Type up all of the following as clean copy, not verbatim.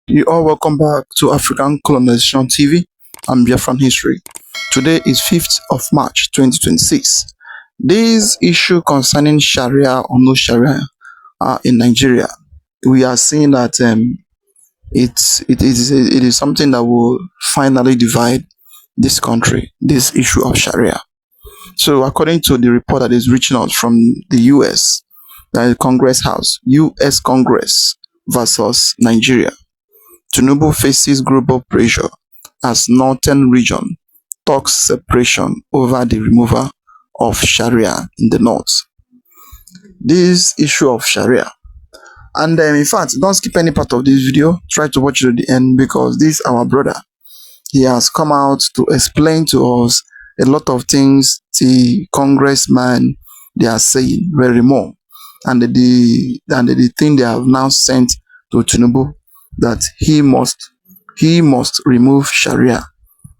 You all welcome back to African Colonization TV and Biafran History. Today is 5th of March 2026. This issue concerning Sharia or no Sharia in Nigeria, we are seeing that it is something that will finally divide this country, this issue of Sharia. So according to the report that is reaching out from the US, the Congress House, US Congress versus Nigeria, Tinubu faces global pressure as northern region talks separation over the removal of Sharia in the north. This issue of Sharia. And in fact, don't skip any part of this video. Try to watch it to the end because this our brother. He has come out to explain to us a lot of things the congressman they are saying very more. And the thing they have now sent to Tinubu that he must remove Sharia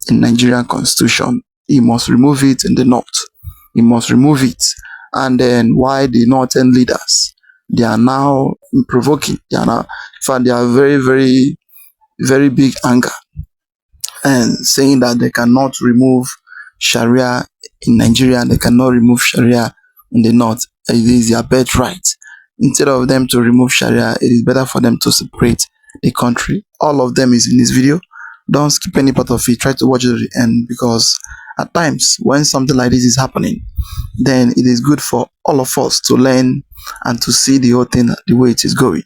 in Nigerian constitution. He must remove it in the north. He must remove it. And then why the northern leaders, they are now provoking. They are now, in fact, they are very, very, very big anger and saying that they cannot remove Sharia in Nigeria. They cannot remove Sharia in the north. It is their birthright. Instead of them to remove Sharia, it is better for them to separate the country. All of them is in this video. Don't skip any part of it. Try to watch it to the end because at times when something like this is happening, then it is good for all of us to learn and to see the whole thing the way it is going.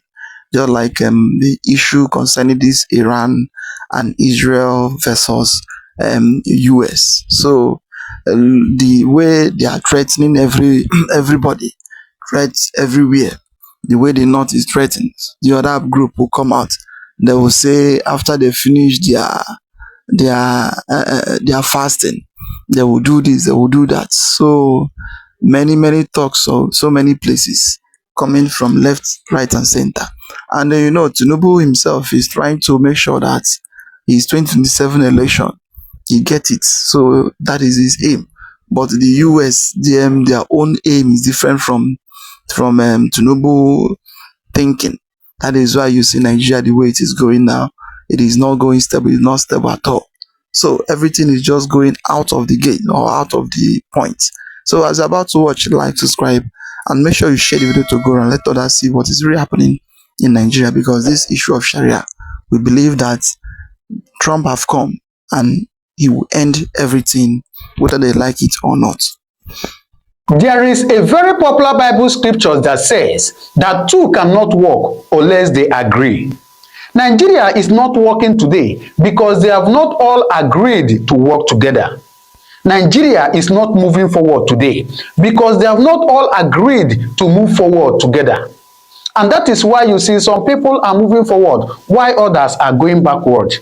Just like the issue concerning this Iran and Israel versus US. So the way they are threatening everybody, threats everywhere. The way the north is threatened, the other group will come out. They will say after they finish their fasting, they will do this, they will do that. So many talks of so many places coming from left, right, and center. And Tinubu himself is trying to make sure that his 2027 election he get it. So that is his aim. But the US, their own aim is different from Tinubu thinking. That is why you see Nigeria the way it is going now. It is not going stable. It's not stable at all. So everything is just going out of the gate or out of the point. So as you're about to watch, like, subscribe, and make sure you share the video to go and let others see what is really happening in Nigeria. Because this issue of Sharia, we believe that Trump have come and he will end everything, whether they like it or not. There is a very popular Bible scripture that says that two cannot walk unless they agree. Nigeria is not working today because they have not all agreed to work together. Nigeria is not moving forward today because they have not all agreed to move forward together. And that is why you see some people are moving forward while others are going backward.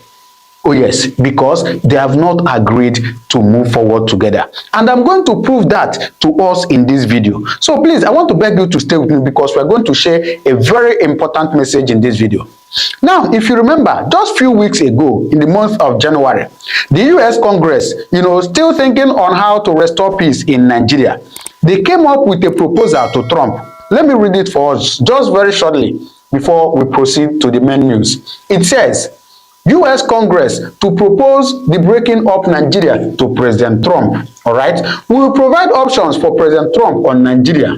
Oh yes, because they have not agreed to move forward together. And I'm going to prove that to us in this video. So please, I want to beg you to stay with me because we're going to share a very important message in this video. Now, if you remember, just a few weeks ago, in the month of January, the US Congress, still thinking on how to restore peace in Nigeria, they came up with a proposal to Trump. Let me read it for us just very shortly before we proceed to the main news. It says, US Congress to propose the breaking up Nigeria to President Trump. All right, we will provide options for President Trump on Nigeria.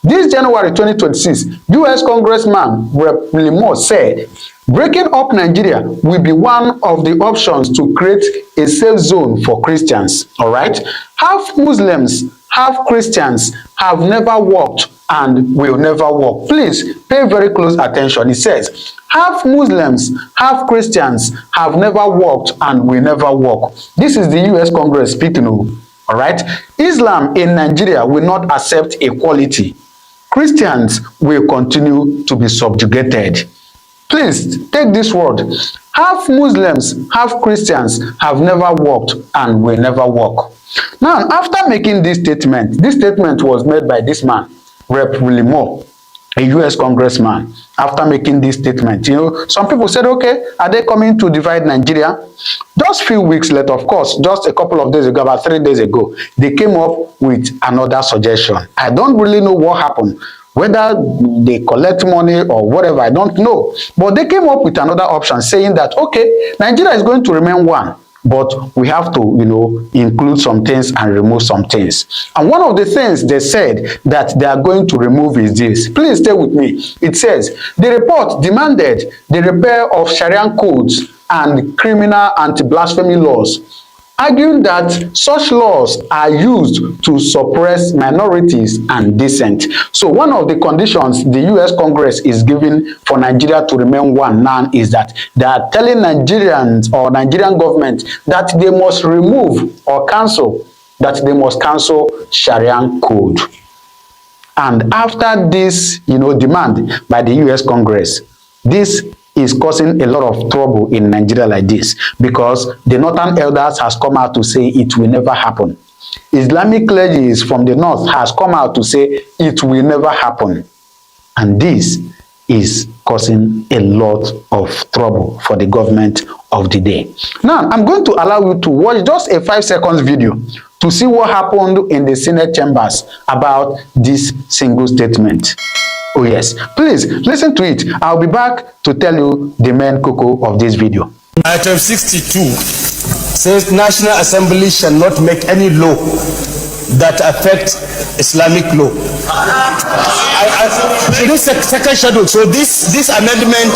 This January 2026, US Congressman Rep. Limor said, breaking up Nigeria will be one of the options to create a safe zone for Christians. All right, half Muslims, half Christians have never worked and will never work. Please pay very close attention. It says, half Muslims, half Christians have never worked and will never work. This is the US Congress speaking. All right. Islam in Nigeria will not accept equality. Christians will continue to be subjugated. Please take this word. Half Muslims, half Christians have never worked and will never work. Now, after making this statement was made by this man, Rep. Limor, a US congressman. After making this statement, some people said, okay, are they coming to divide Nigeria? Just a few weeks later, of course, just a couple of days ago, about 3 days ago, they came up with another suggestion. I don't really know what happened, Whether they collect money or whatever, I don't know. But they came up with another option saying that, okay, Nigeria is going to remain one, but we have to, include some things and remove some things. And one of the things they said that they are going to remove is this. Please stay with me. It says, the report demanded the repair of Sharia codes and criminal anti-blasphemy laws, arguing that such laws are used to suppress minorities and dissent. So one of the conditions the US Congress is giving for Nigeria to remain one now is that they are telling Nigerians or Nigerian government that they must remove or cancel, Sharia code. And after this, demand by the US Congress, this is causing a lot of trouble in Nigeria like this, because the Northern Elders has come out to say it will never happen. Islamic clergy from the North has come out to say it will never happen. And this is causing a lot of trouble for the government of the day. Now, I'm going to allow you to watch just a 5-second video to see what happened in the Senate chambers about this single statement. Oh yes, please listen to it. I'll be back to tell you the main cocoa of this video. Item 62 says National Assembly shall not make any law that affect Islamic law. It is second schedule. So this amendment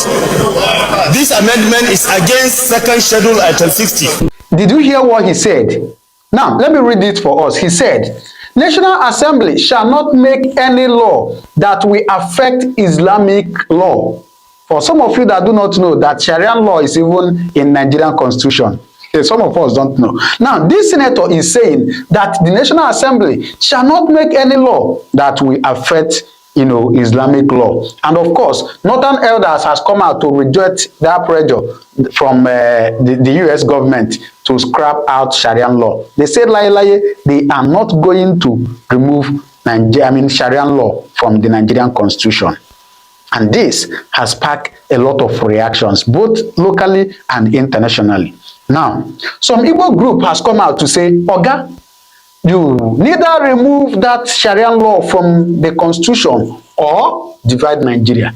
is against second schedule item 60. Did you hear what he said? Now let me read it for us. He said, National Assembly shall not make any law that will affect Islamic law. For some of you that do not know that Sharia law is even in Nigerian constitution. Some of us don't know. Now, this senator is saying that the National Assembly shall not make any law that will affect Islamic law. And of course, Northern Elders has come out to reject that pressure from the US government to scrap out Sharia law. They said they are not going to remove Sharia law from the Nigerian constitution. And this has sparked a lot of reactions, both locally and internationally. Now, some Igbo group has come out to say, Oga, you neither remove that Sharia law from the constitution or divide Nigeria.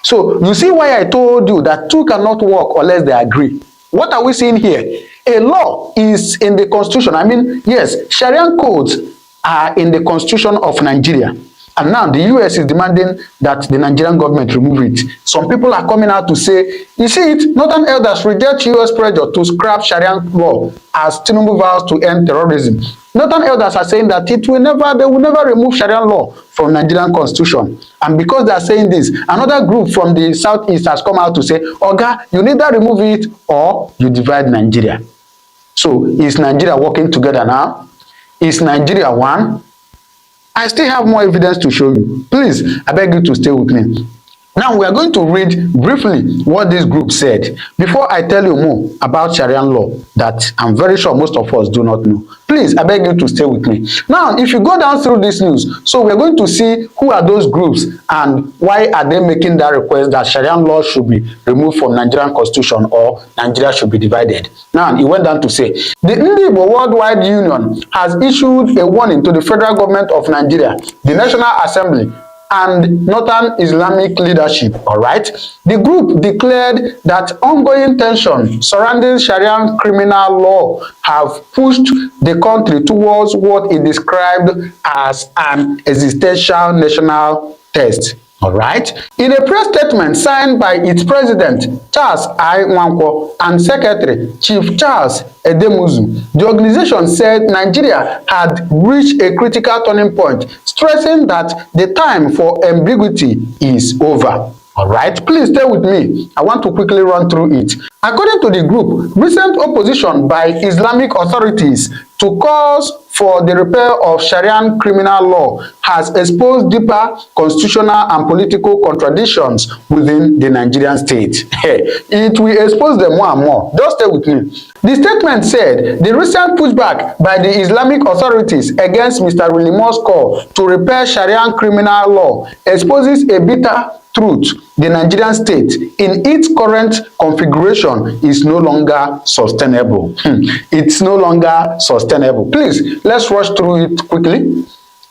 So you see why I told you that two cannot work unless they agree. What are we seeing here? A law is in the constitution. Yes, Sharia codes are in the constitution of Nigeria. And now the US is demanding that the Nigerian government remove it. Some people are coming out to say, you see it, Northern Elders reject US pressure to scrap Sharia law as Tinubu vows to end terrorism. Northern Elders are saying that they will never remove Sharia law from Nigerian constitution. And because they are saying this, another group from the Southeast has come out to say, Oga, you neither remove it or you divide Nigeria. So is Nigeria working together now? Is Nigeria one? I still have more evidence to show you. Please, I beg you to stay with me. Now, we are going to read briefly what this group said before I tell you more about Sharia law that I'm very sure most of us do not know. Please, I beg you to stay with me. Now, if you go down through this news, so we're going to see who are those groups and why are they making that request that Sharia law should be removed from Nigerian constitution or Nigeria should be divided. Now, he went down to say, the Igbo Worldwide Union has issued a warning to the federal government of Nigeria, the National Assembly, and Northern Islamic leadership. All right. The group declared that ongoing tension surrounding Sharia criminal law have pushed the country towards what it described as an existential national test. All right. In a press statement signed by its president, Charles I. Nwankwo, and secretary, Chief Charles Edemuzu, the organization said Nigeria had reached a critical turning point, stressing that the time for ambiguity is over. All right, please stay with me. I want to quickly run through it. According to the group, recent opposition by Islamic authorities to calls for the repair of Sharia criminal law has exposed deeper constitutional and political contradictions within the Nigerian state. It will expose them more and more. Just stay with me. The statement said the recent pushback by the Islamic authorities against Mr. William's call to repair Sharia criminal law exposes a bitter truth. The Nigerian state in its current configuration is no longer sustainable. It's no longer sustainable. Please, let's rush through it quickly.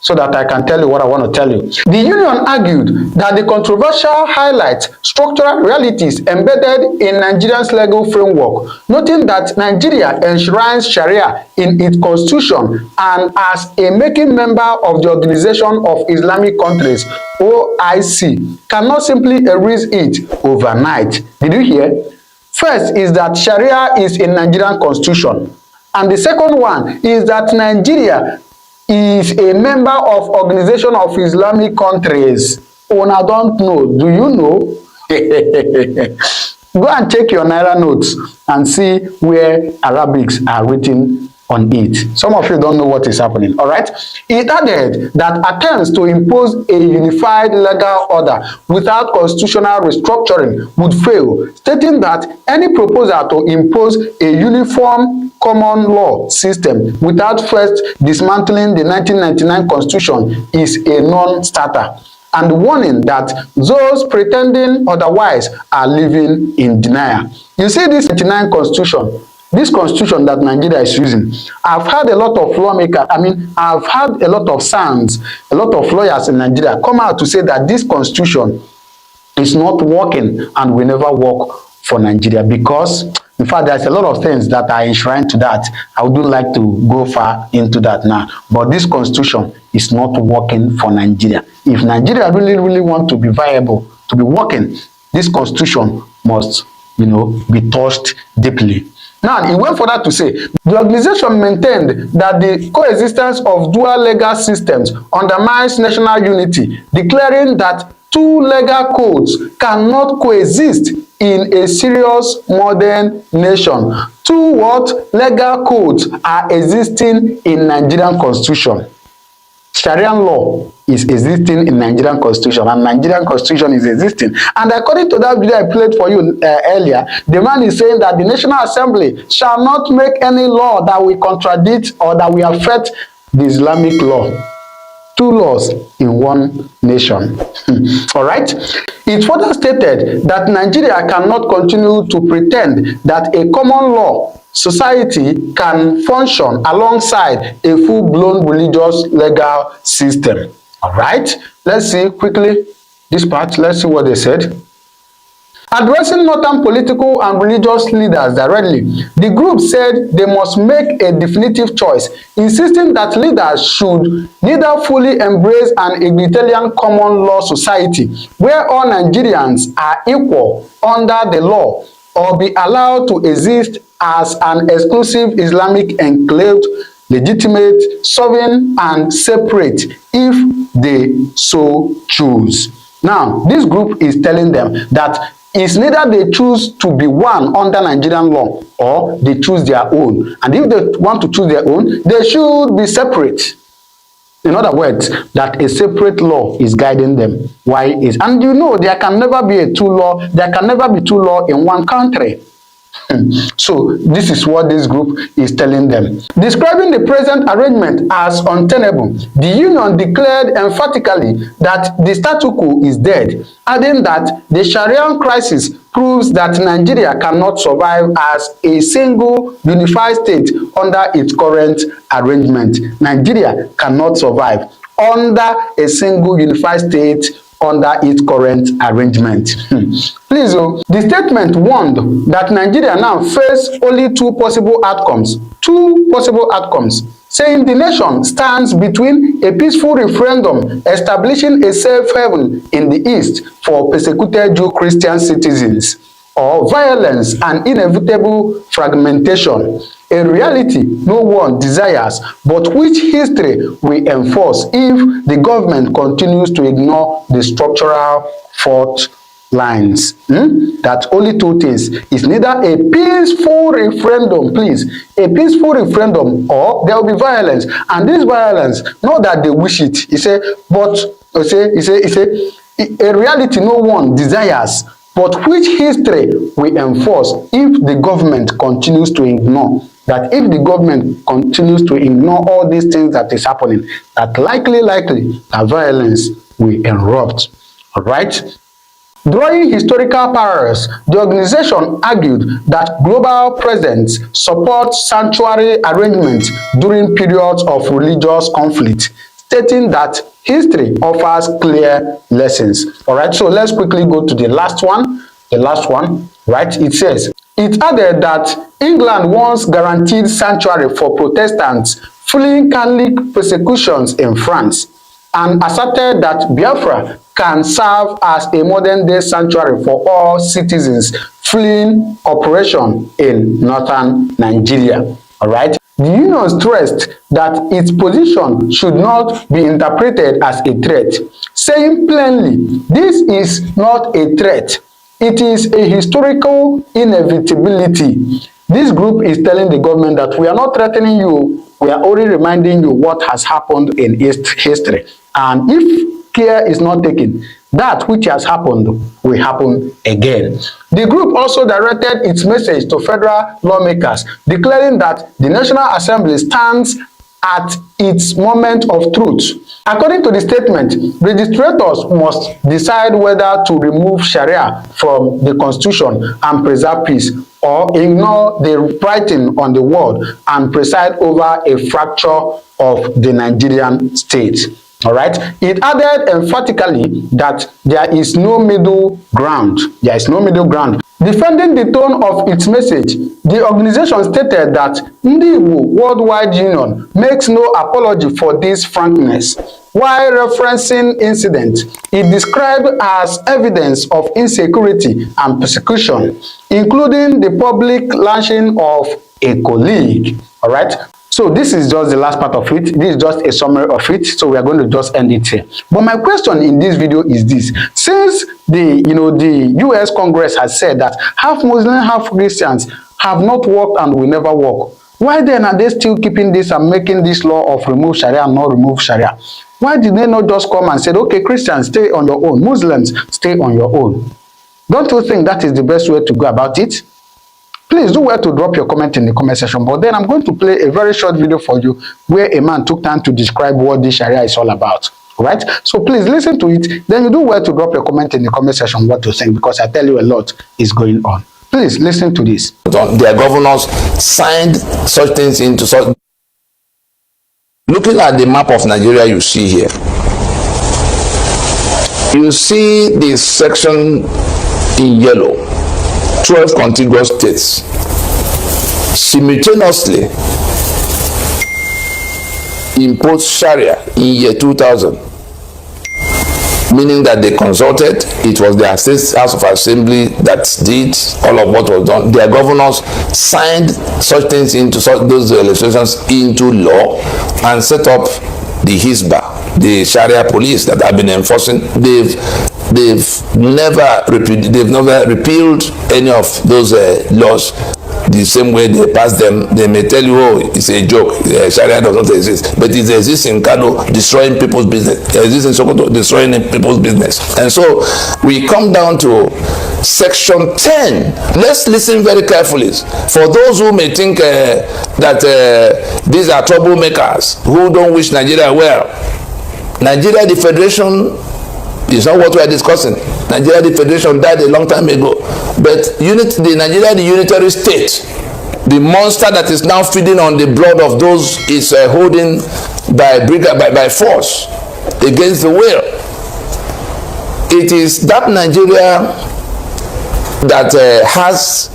so that I can tell you what I want to tell you. The union argued that the controversial highlights structural realities embedded in Nigeria's legal framework, noting that Nigeria enshrines Sharia in its constitution and as a making member of the Organization of Islamic Countries (OIC) cannot simply erase it overnight. Did you hear? First is that Sharia is a Nigerian constitution, and the second one is that Nigeria is a member of Organization of Islamic Countries. Una don't know. Do you know? Go and check your Naira notes and see where Arabics are written on it. Some of you don't know what is happening. All right. It added that attempts to impose a unified legal order without constitutional restructuring would fail, stating that any proposal to impose a uniform common law system without first dismantling the 1999 constitution is a non-starter, and warning that those pretending otherwise are living in denial. You see, this 1999 constitution, this constitution that Nigeria is using, I've had a lot of lawmakers, I've had a lot of sounds, a lot of lawyers in Nigeria come out to say that this constitution is not working and will never work for Nigeria, because in fact there's a lot of things that are enshrined to that. I wouldn't like to go far into that now, but this constitution is not working for Nigeria. If Nigeria really want to be viable, to be working, this constitution must, be touched deeply. Now, he went further to say, the organization maintained that the coexistence of dual legal systems undermines national unity, declaring that two legal codes cannot coexist in a serious modern nation. Two what legal codes are existing in Nigerian constitution? Sharia law is existing in Nigerian constitution, and Nigerian constitution is existing. And according to that video I played for you earlier, the man is saying that the National Assembly shall not make any law that will contradict or that will affect the Islamic law. Two laws in one nation. All right. It further stated that Nigeria cannot continue to pretend that a common law society can function alongside a full-blown religious legal system. All right. Let's see quickly this part. Let's see what they said. Addressing northern political and religious leaders directly, the group said they must make a definitive choice, insisting that leaders should neither fully embrace an egalitarian common law society where all Nigerians are equal under the law, or be allowed to exist as an exclusive Islamic enclave, legitimate, sovereign, and separate if they so choose. Now, this group is telling them that it's neither they choose to be one under Nigerian law or they choose their own. And if they want to choose their own, they should be separate. In other words, that a separate law is guiding them. Why is, and there can never be a two law, there can never be two laws in one country. So this is what this group is telling them. Describing the present arrangement as untenable, the union declared emphatically that the status quo is dead, adding that the Sharia crisis proves that Nigeria cannot survive as a single unified state under its current arrangement. Nigeria cannot survive under a single unified state under its current arrangement. Please, the statement warned that Nigeria now faces only two possible outcomes, saying the nation stands between a peaceful referendum establishing a safe haven in the east for persecuted Jew Christian citizens, or violence and inevitable fragmentation, a reality no one desires, but which history will enforce if the government continues to ignore the structural fault lines. That only two things. It's neither a peaceful referendum, please, a peaceful referendum, or there will be violence. And this violence, not that they wish it, a reality no one desires, but which history will enforce if the government continues to ignore. That if the government continues to ignore all these things that is happening, that likely that violence will erupt. All right. Drawing historical parallels, the organization argued that global presence supports sanctuary arrangements during periods of religious conflict, stating that history offers clear lessons. All right, so let's quickly go to the last one. Right? It says, it added that England once guaranteed sanctuary for Protestants fleeing Catholic persecutions in France, and asserted that Biafra can serve as a modern-day sanctuary for all citizens fleeing oppression in northern Nigeria. All right. The union stressed that its position should not be interpreted as a threat, saying plainly, this is not a threat. It is a historical inevitability. This group is telling the government that we are not threatening you, we are only reminding you what has happened in history. And if care is not taken, that which has happened will happen again. The group also directed its message to federal lawmakers, declaring that the National Assembly stands at its moment of truth. According to the statement, registrators must decide whether to remove Sharia from the Constitution and preserve peace, or ignore the writing on the wall and preside over a fracture of the Nigerian state. All right. It added emphatically that there is no middle ground. There is no middle ground. Defending the tone of its message, the organization stated that Ndị Igbo Worldwide Union makes no apology for this frankness. While referencing incident, it described as evidence of insecurity and persecution, including the public lynching of a colleague. All right. So this is just the last part of it. This is just a summary of it. So we are going to just end it here. But my question in this video is this: since the US Congress has said that half Muslims, half Christians have not worked and will never work, why then are they still keeping this and making this law of remove Sharia and not remove Sharia? Why did they not just come and say, okay, Christians, stay on your own, Muslims, stay on your own? Don't you think that is the best way to go about it? Please do well to drop your comment in the comment section. But then I'm going to play a very short video for you where a man took time to describe what this Sharia is all about. All right? So please listen to it. Then you do well to drop your comment in the comment section what you think, because I tell you a lot is going on. Please listen to this. Their governors signed such things into such. Looking at the map of Nigeria you see here, you see the section in yellow. 12 contiguous states simultaneously imposed Sharia in year 2000, meaning that they consulted. It was their state house of assembly that did all of what was done. Their governors signed such things into those legislations into law and set up the Hisbah, the Sharia police that have been enforcing. They've never repealed any of those laws. The same way they pass them, they may tell you, oh, it's a joke, Sharia does not exist, but it exists in Kano, destroying people's business. It exists in Sokoto, destroying people's business. And so we come down to section 10. Let's listen very carefully. For those who may think that these are troublemakers who don't wish Nigeria well, Nigeria, the federation, is not what we are discussing. Nigeria, the federation, died a long time ago. But Nigeria, the unitary state, the monster that is now feeding on the blood of those is holding by force against the will. It is that Nigeria that has,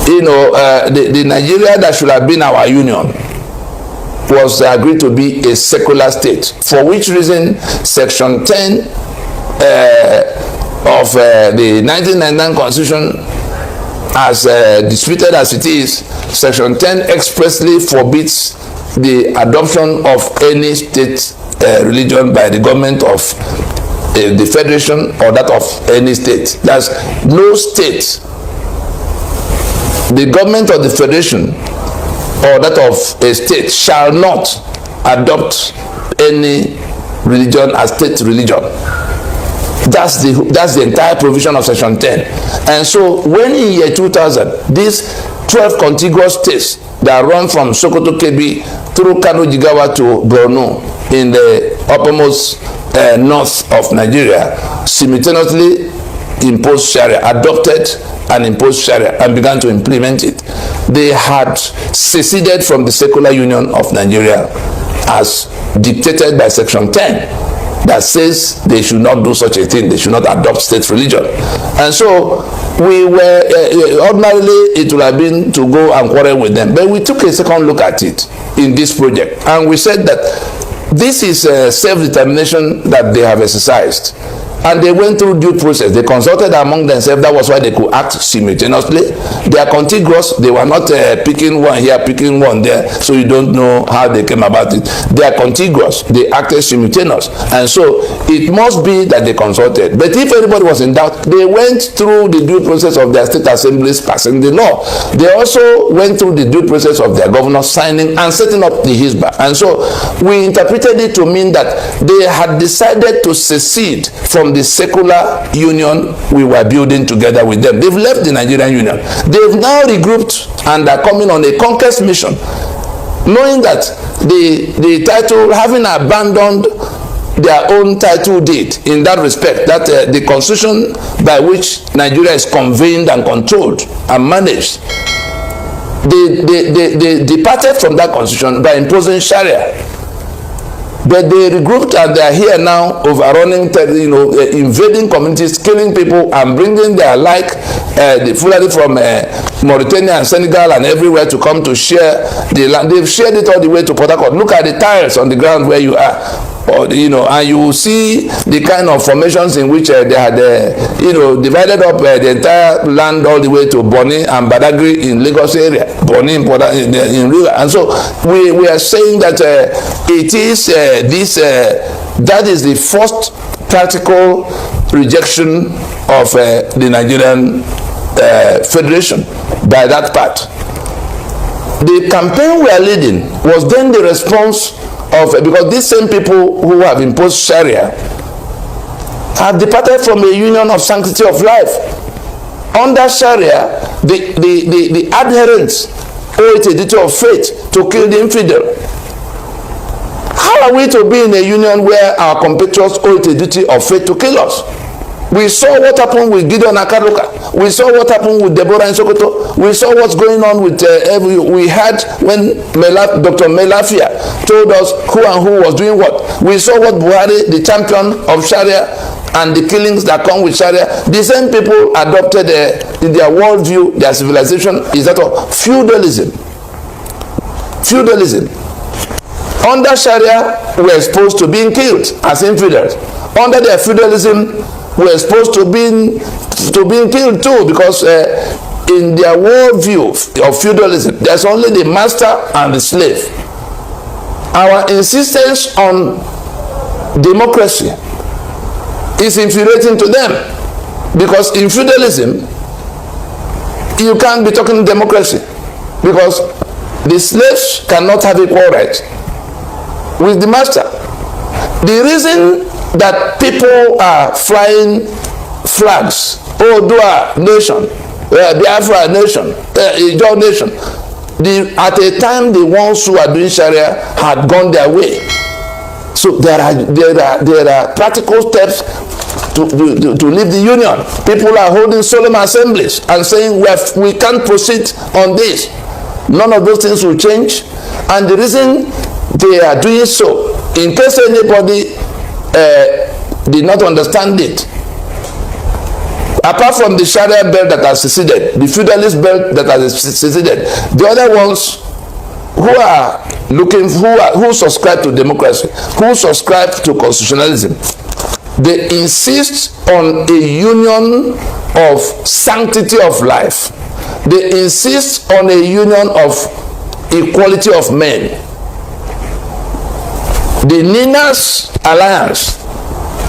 the Nigeria that should have been our union was agreed to be a secular state, for which reason section 10 of the 1999 constitution, as disputed as it is, section 10 expressly forbids the adoption of any state religion by the government of the federation or that of any state. That's no state, the government of the federation or that of a state shall not adopt any religion as state religion. That's the entire provision of section 10. And so when in year 2000, these 12 contiguous states that run from Sokoto Kebbi through Kano Jigawa to Borno in the uppermost north of Nigeria simultaneously imposed Sharia, adopted and imposed Sharia, and began to implement it, they had seceded from the secular union of Nigeria as dictated by Section 10, that says they should not do such a thing, they should not adopt state religion. And so we were, ordinarily it would have been to go and quarrel with them, but we took a second look at it in this project, and we said that this is self-determination that they have exercised. And they went through due process. They consulted among themselves. That was why they could act simultaneously. They are contiguous. They were not picking one here, picking one there, so you don't know how they came about it. They are contiguous. They acted simultaneous. And so it must be that they consulted. But if anybody was in doubt, they went through the due process of their state assemblies passing the law. They also went through the due process of their governors signing and setting up the Hizbah. And so we interpreted it to mean that they had decided to secede from the secular union we were building together with them. They've left the Nigerian Union. They've now regrouped and are coming on a conquest mission, knowing that the title, having abandoned their own title deed in that respect, that the constitution by which Nigeria is convened and controlled and managed, they departed from that constitution by imposing Sharia. But they regrouped and they are here now, overrunning, invading communities, killing people, and bringing their the Fulani from Mauritania and Senegal and everywhere to come to share the land. They've shared it all the way to Port Harcourt. Look at the tiles on the ground where you are. And you will see the kind of formations in which they had, divided up the entire land all the way to Bonny and Badagry in Lagos area, Bonny in River. And so we are saying that it is that is the first practical rejection of the Nigerian Federation by that part. The campaign we are leading was then the response of, because these same people who have imposed Sharia have departed from a union of sanctity of life. Under Sharia, the adherents owe it a duty of faith to kill the infidel. How are we to be in a union where our compatriots owe it a duty of faith to kill us? We saw what happened with Gideon Akaruka. We saw what happened with Deborah in Sokoto. We saw what's going on with, we had when Dr. Melafia told us who and who was doing what. We saw what Buhari, the champion of Sharia, and the killings that come with Sharia. The same people adopted in their worldview, their civilization is that of feudalism. Feudalism. Under Sharia, we are exposed to being killed as infidels. Under their feudalism, we are exposed to being killed too, because in their worldview of feudalism, there's only the master and the slave. Our insistence on democracy is infuriating to them, because in feudalism, you can't be talking democracy, because the slaves cannot have equal rights with the master. The reason that people are flying flags, Odua nation, Biafra nation, Ijaw nation, at a time the ones who are doing Sharia had gone their way. So there are practical steps to leave the union. People are holding solemn assemblies and saying we can't proceed on this. None of those things will change. And the reason they are doing so, in case anybody did not understand it, apart from the Sharia belt that has seceded, the feudalist belt that has seceded, the other ones who are who subscribe to democracy, who subscribe to constitutionalism, they insist on a union of sanctity of life. They insist on a union of equality of men. The Ninas Alliance,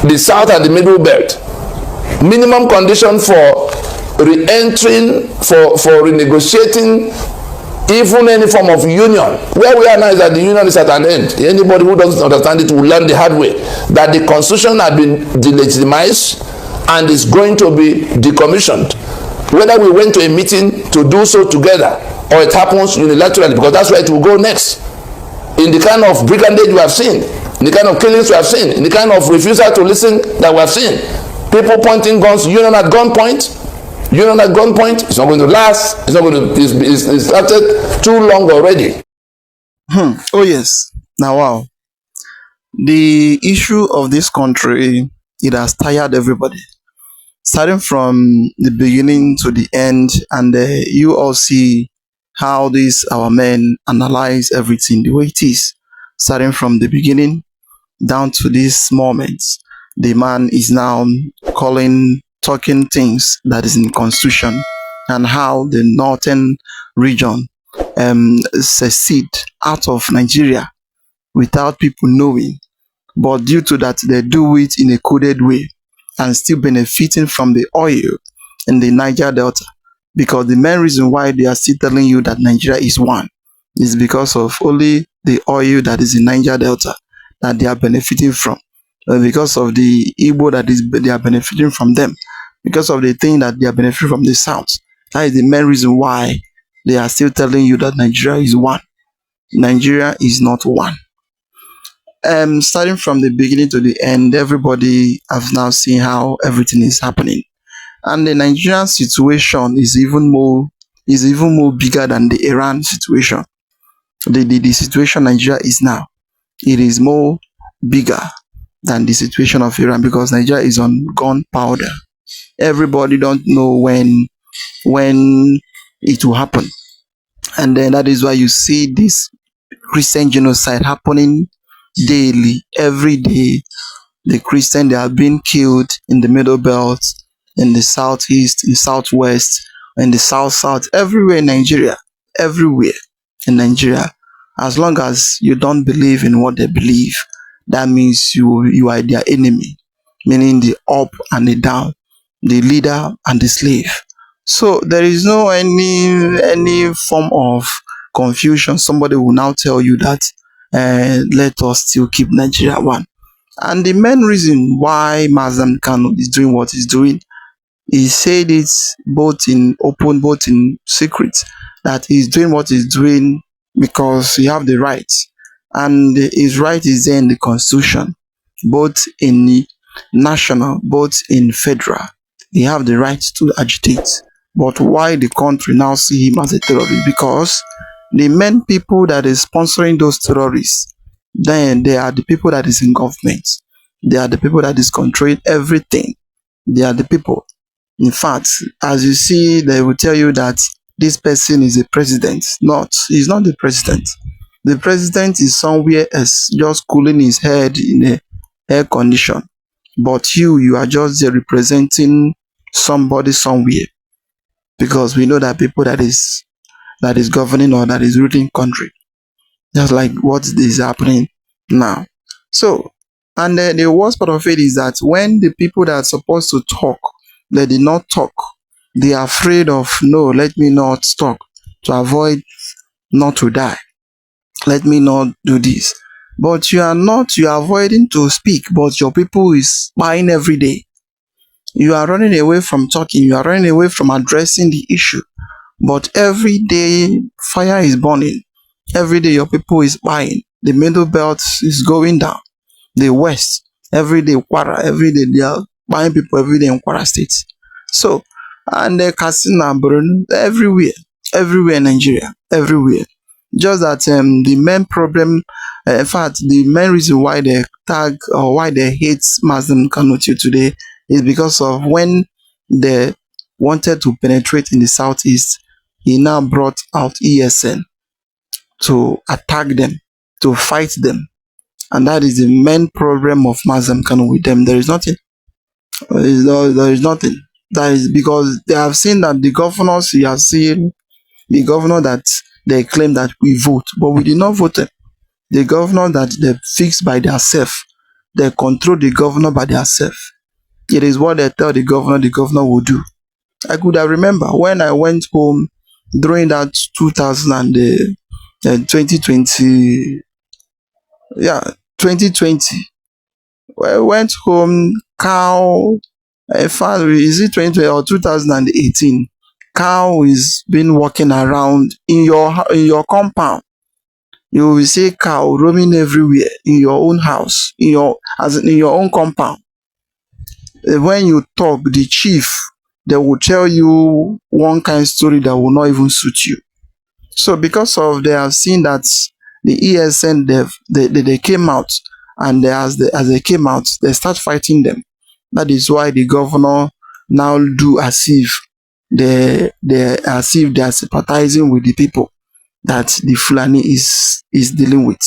the South and the Middle Belt, minimum condition for re-entering, for renegotiating even any form of union. Where we are now is that the union is at an end. Anybody who doesn't understand it will learn the hard way that the constitution has been delegitimized and is going to be decommissioned. Whether we went to a meeting to do so together or it happens unilaterally, because that's where it will go next. In the kind of brigandage we have seen, in the kind of killings we have seen, in the kind of refusal to listen that we have seen, People pointing guns, union at gunpoint. Union at gunpoint. It's not going to last. It's not going to. It's started too long already. Oh yes. Now wow. The issue of this country, it has tired everybody. Starting from the beginning to the end, and you all see how these our men analyze everything the way it is. Starting from the beginning down to this moment, the man is now talking things that is in constitution, and how the northern region secede out of Nigeria without people knowing, but due to that they do it in a coded way and still benefiting from the oil in the Niger Delta. Because the main reason why they are still telling you that Nigeria is one is because of only the oil that is in Niger Delta that they are benefiting from. Because of the Igbo that is they are benefiting from them. Because of the thing that they are benefiting from the South. That is the main reason why they are still telling you that Nigeria is one. Nigeria is not one. Starting from the beginning to the end, everybody has now seen how everything is happening, and the Nigerian situation is even more bigger than the Iran situation. The situation Nigeria is now, it is more bigger than the situation of Iran, because Nigeria is on gunpowder. Everybody don't know when it will happen, and then that is why you see this Christian genocide happening daily, every day. The Christian, they are being killed in the Middle Belt, in the Southeast, in Southwest, in the South, everywhere in Nigeria, everywhere in Nigeria. As long as you don't believe in what they believe, that means you are their enemy, meaning the up and the down, the leader and the slave. So there is no any form of confusion. Somebody will now tell you that let us still keep Nigeria one. And the main reason why Mazam Kano is doing what he's doing, he said it both in open, both in secret, that he's doing what he's doing because he have the rights. And his right is there in the constitution, both in the national, both in federal. He have the right to agitate. But why the country now see him as a terrorist? Because the main people that is sponsoring those terrorists, then they are the people that is in government. They are the people that is controlling everything. They are the people. In fact, as you see, they will tell you that this person is a president. He's not the president. The president is somewhere else, just cooling his head in a air condition. But you are just there representing somebody somewhere. Because we know that people that is governing or that is ruling country. Just like what is happening now. So, and the worst part of it is that when the people that are supposed to talk, they did not talk. They are afraid of, no, let me not talk to avoid not to die. Let me not do this. But you are avoiding to speak, but your people is buying every day. You are running away from talking. You are running away from addressing the issue. But every day, fire is burning. Every day, your people is buying. The middle belt is going down. The west, every day, Kwara, every day, they are buying people every day in Kwara State. So, and the casino, everywhere in Nigeria, everywhere. Just that the main problem, in fact, the main reason why they tag or why they hate Muslim Kanuti today is because of when they wanted to penetrate in the southeast, he now brought out ESN to attack them, to fight them. And that is the main problem of Mazam Kano with them. There is nothing. There is nothing. That is because they have seen that the governors, you have seen the governor that they claim that we vote, but we did not vote them. The governor that they fix by themselves, they control the governor by themselves. It is what they tell the governor will do. I could have remember when I went home during that 2020, yeah, 2020. I went home, cow, in fact, is it 2020 or 2018? Cow is been walking around in your compound. You will see cow roaming everywhere in your own house, in your own compound. when you talk, the chief, they will tell you one kind of story that will not even suit you. So because of they have seen that the ESN they came out, and as they came out, they start fighting them. That is why the governor now do as if they are sympathizing with the people that the Fulani is dealing with.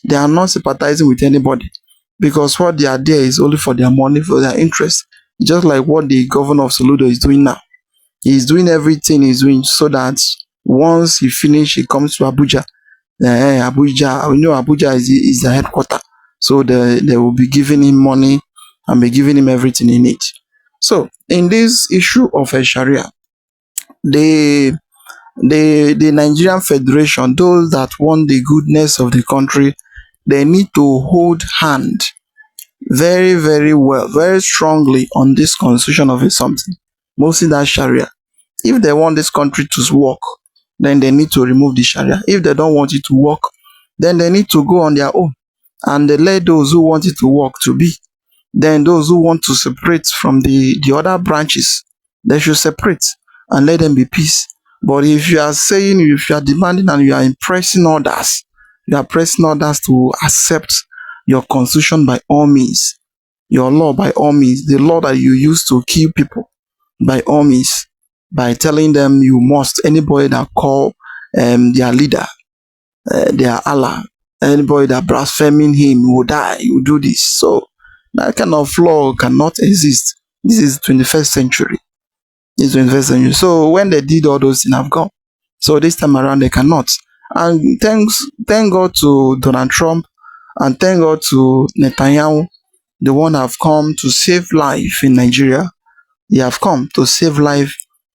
They are not sympathizing with anybody, because what they are there is only for their money, for their interest. Just like what the governor of Soludo is doing now. He's doing everything he's doing so that once he finish, he comes to Abuja. Abuja, we know Abuja is the headquarter. So they will be giving him money and be giving him everything he needs. So in this issue of Sharia, the the Nigerian Federation, those that want the goodness of the country, they need to hold hand very, very well, very strongly on this constitution of a something, mostly that Sharia. If they want this country to work, then they need to remove the Sharia. If they don't want it to work, then they need to go on their own, and they let those who want it to work to be. Then those who want to separate from the other branches, they should separate and let them be peace. But if you are saying, if you are demanding and you are impressing others, you are pressing others to accept your constitution by all means, your law by all means, the law that you use to kill people by all means, by telling them you must, anybody that call their leader, their Allah, anybody that blaspheming him will die, he will do this. So that kind of law cannot exist. This is 21st century. This is 21st century. So when they did all those things, have gone. So this time around they cannot. And thank God to Donald Trump, and thank God to Netanyahu, the one have come to save life in Nigeria. They have come to save life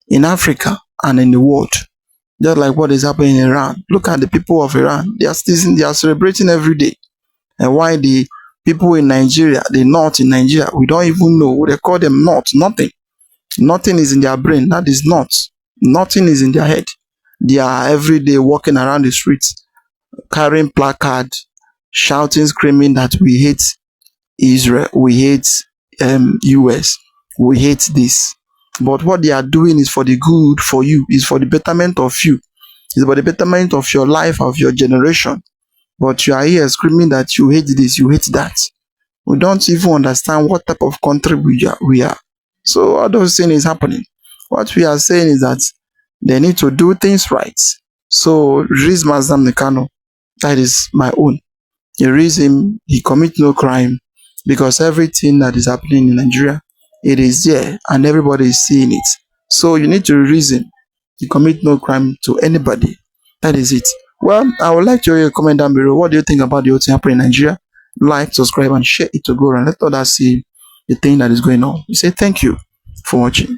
in Africa and in the world. Just like what is happening in Iran. Look at the people of Iran. They are celebrating every day. And why the people in Nigeria, the North in Nigeria, we don't even know. They call them North. Nothing. Nothing is in their brain. That is not. Nothing is in their head. They are every day walking around the streets, carrying placard, shouting, screaming that we hate Israel, we hate US, we hate this. But what they are doing is for the good for you, is for the betterment of you, is for the betterment of your life, of your generation. But you are here screaming that you hate this, you hate that. We don't even understand what type of country we are. So all those things is happening. What we are saying is that they need to do things right. So release Mazam Nekano. That is my own. He release him, he commit no crime, because everything that is happening in Nigeria, it is there and everybody is seeing it. So you need to reason. You commit no crime to anybody. That is it. Well, I would like to hear your comment down below. What do you think about the whole thing happening in Nigeria? Like, subscribe, and share it to go and let others see the thing that is going on. We say thank you for watching.